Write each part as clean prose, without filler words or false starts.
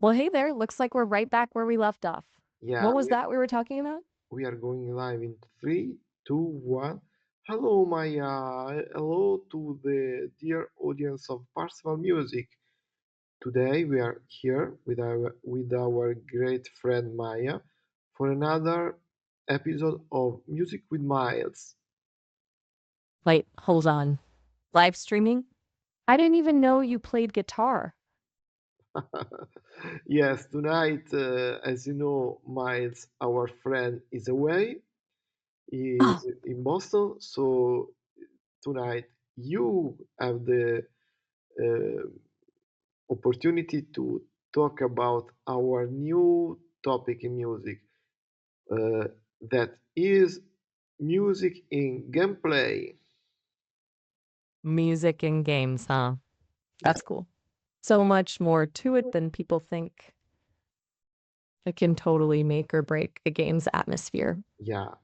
Well, hey there. Looks like we're right back where we left off. Yeah, What was that we were talking about? we are going live in three, two, one. Hello, Maya. Hello to the dear audience of Parseval Music. Today we are here with our great friend Maya for another episode of Music with Miles. Wait, hold on. Live streaming? I didn't even know you played guitar. Yes, tonight, as you know, Miles, our friend, is away. He Oh, is in Boston, so tonight you have the uh, opportunity to talk about our new topic in music, uh, that is music in gameplay. music and games, huh? That's cool. So much more to it than people think. It can totally make or break a game's atmosphere. Yeah,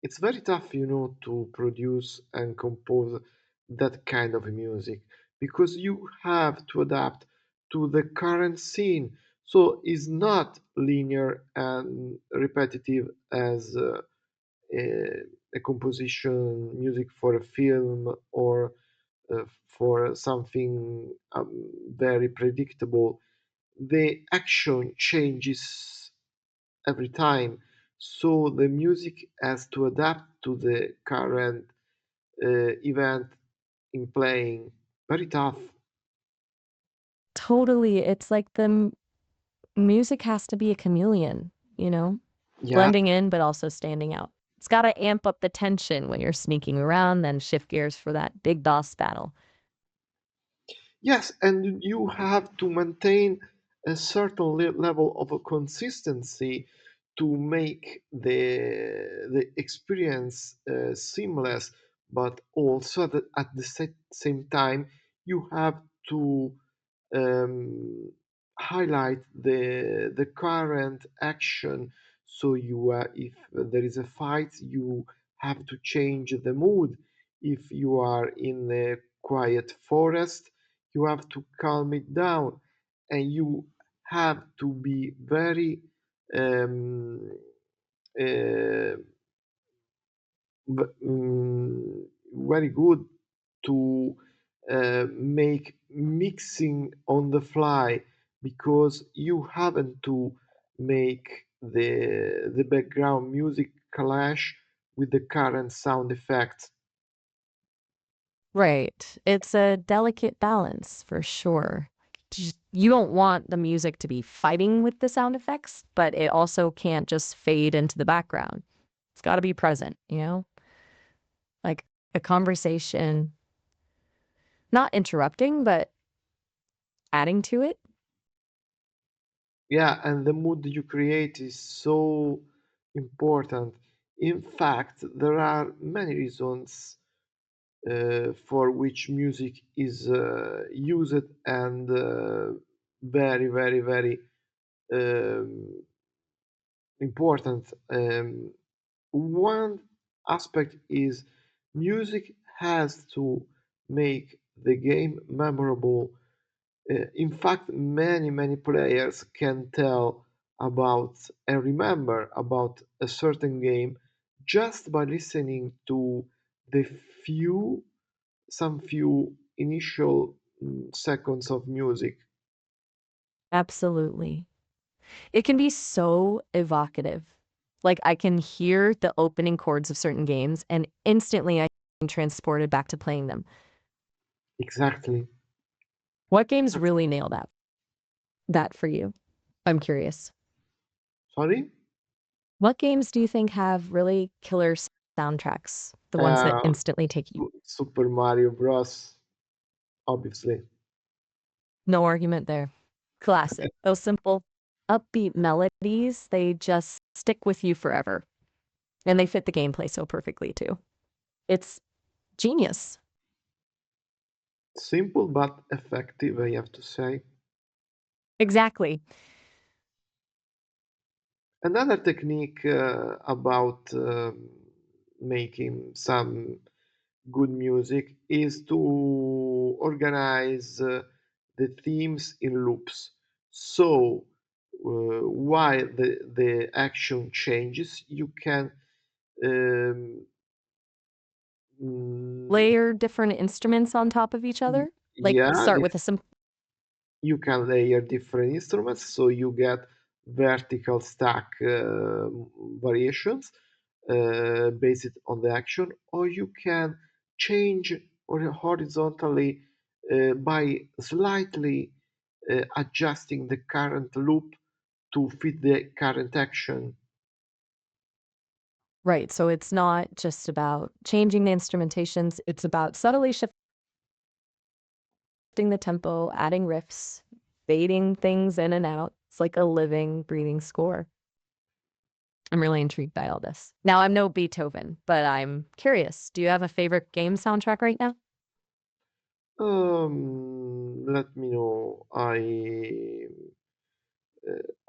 it's very tough, to produce and compose that kind of music because you have to adapt to the current scene. So it's not linear and repetitive as a, a composition music for a film or for something very predictable. The action changes every time, so the music has to adapt to the current event in playing. Very tough. Totally. It's like music has to be a chameleon, you know? Yeah. Blending in, but also standing out. It's got to amp up the tension when you're sneaking around, then shift gears for that big boss battle. Yes, and you have to maintain a certain level of a consistency to make the experience seamless, but also that at the same time you have to um, highlight the current action. So if there is a fight, you have to change the mood. If you are in a quiet forest, you have to calm it down, and you have to be very um, uh, very good to make mixing on the fly because you haven't to make the background music clash with the current sound effects. Right. It's a delicate balance for sure. You don't want the music to be fighting with the sound effects, but it also can't just fade into the background. It's got to be present, you know? Like a conversation, not interrupting, but adding to it. Yeah, and the mood you create is so important. In fact, there are many reasons for which music is used and very, very, very um, important. One aspect is music has to make the game memorable. In fact, many players can tell about and remember about a certain game just by listening to the few some few initial seconds of music. Absolutely. It can be so evocative. Like I can hear the opening chords of certain games and instantly I'm transported back to playing them. Exactly. What games really nail that for you? I'm curious. Sorry? What games do you think have really killer soundtracks? The ones that Uh, instantly take you. Super Mario Bros. Obviously. No argument there. Classic. Those simple, upbeat melodies, they just stick with you forever. And they fit the gameplay so perfectly too. It's genius. Simple but effective, I have to say. Exactly. Another technique about making some good music is to organize the themes in loops. So while the action changes, you can um, mm, Layer different instruments on top of each other? Like, yeah, start with a simple. you can layer different instruments, so you get vertical stack variations based on the action, or you can change horizontally by slightly adjusting the current loop to fit the current action. Right, so it's not just about changing the instrumentations, it's about subtly shifting the tempo, adding riffs, fading things in and out. It's like a living, breathing score. I'm really intrigued by all this. Now, I'm no Beethoven, but I'm curious. Do you have a favorite game soundtrack right now? Let me know.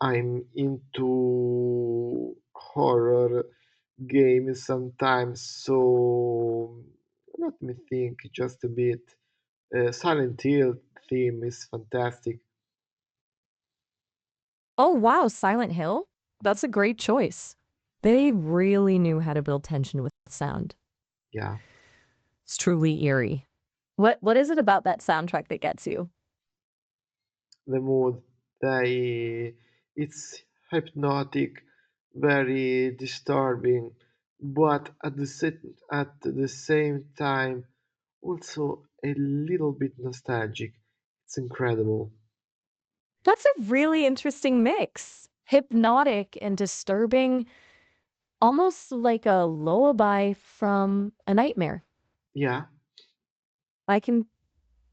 I'm into horror games sometimes, so let me think just a bit. Silent Hill theme is fantastic. Oh, wow, Silent Hill? That's a great choice. They really knew how to build tension with sound. Yeah, It's truly eerie. What is it about that soundtrack that gets you? the mood, they it's hypnotic, very disturbing, but at the same time also a little bit nostalgic. It's incredible. That's a really interesting mix. Hypnotic and disturbing, almost like a lullaby from a nightmare. Yeah, I can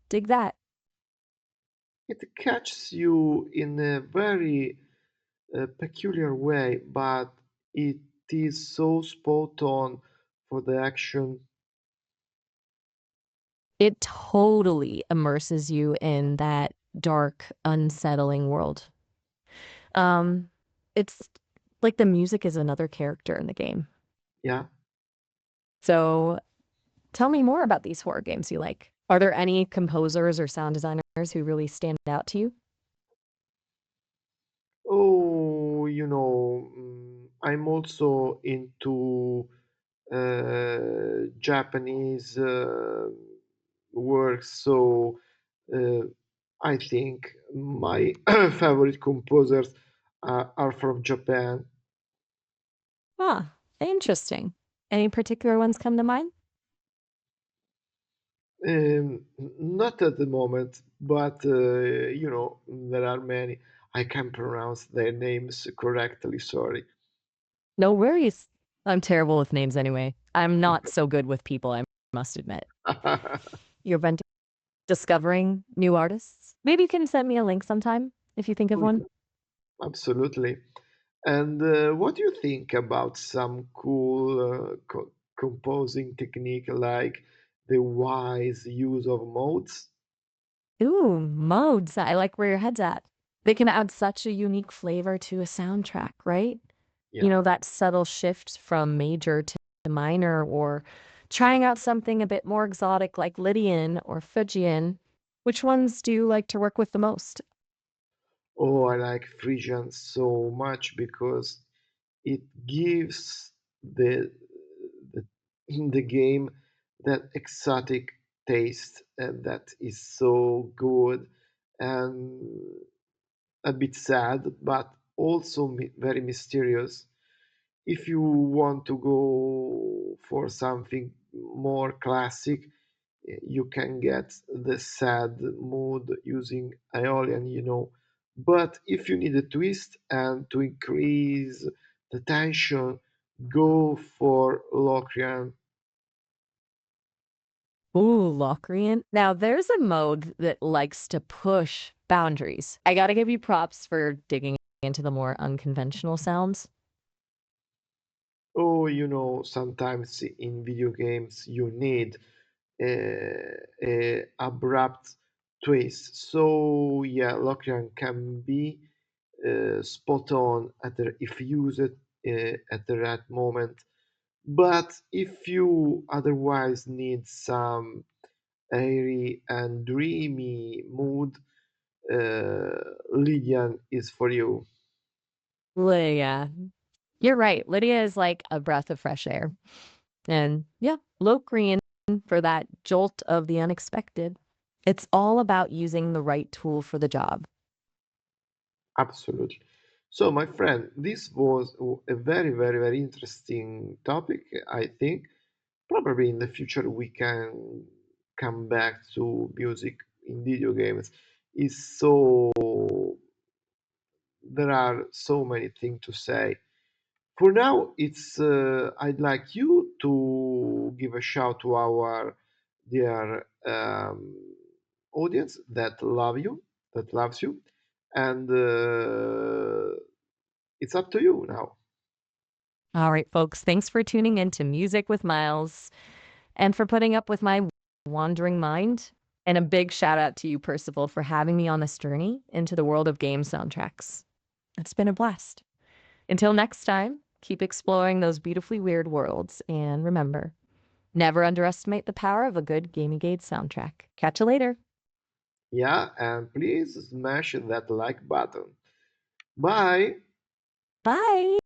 dig that. it catches you in a very peculiar way, but it is so spot on for the action. It totally immerses you in that dark, unsettling world. Um, it's like the music is another character in the game. Yeah. So tell me more about these horror games you like. Are there any composers or sound designers who really stand out to you? Oh, I'm also into Japanese works, so uh, I think my favorite composers are from Japan. Ah, interesting. Any particular ones come to mind? Not at the moment, but there are many. I can't pronounce their names correctly. Sorry. No worries. I'm terrible with names anyway. I'm not so good with people, I must admit. You've been discovering new artists? Maybe you can send me a link sometime if you think of one. Absolutely. And what do you think about some cool composing technique like the wise use of modes? Ooh, modes. I like where your head's at. They can add such a unique flavor to a soundtrack, right? You Yeah. know, that subtle shift from major to minor, or trying out something a bit more exotic like Lydian or Phrygian. Which ones do you like to work with the most? Oh, I like Phrygian so much because it gives the, the game that exotic taste and that is so good and a bit sad, but also very mysterious. If you want to go for something more classic, you can get the sad mood using Aeolian. But if you need a twist and to increase the tension, go for Locrian. Ooh, Locrian. Now, there's a mode that likes to push boundaries. I gotta give you props for digging into the more unconventional sounds. Oh, sometimes in video games you need a abrupt twist. So yeah, Locrian can be spot on if used at the right moment. But if you otherwise need some airy and dreamy mood, Lydian is for you. Lydia. You're right. Lydia is like a breath of fresh air. And yeah, Locrian for that jolt of the unexpected. It's all about using the right tool for the job. Absolutely. So, my friend, this was a very, very, very interesting topic. I think probably in the future we can come back to music in video games. It's so there are so many things to say. For now, it's I'd like you to give a shout to our dear audience that loves you, and it's up to you now. All right, folks, thanks for tuning in to Music with Miles and for putting up with my wandering mind. And a big shout out to you, Percival, for having me on this journey into the world of game soundtracks. It's been a blast. Until next time, keep exploring those beautifully weird worlds. And remember, never underestimate the power of a good Gamegade soundtrack. Catch you later. Yeah, and please smash that like button. Bye. Bye.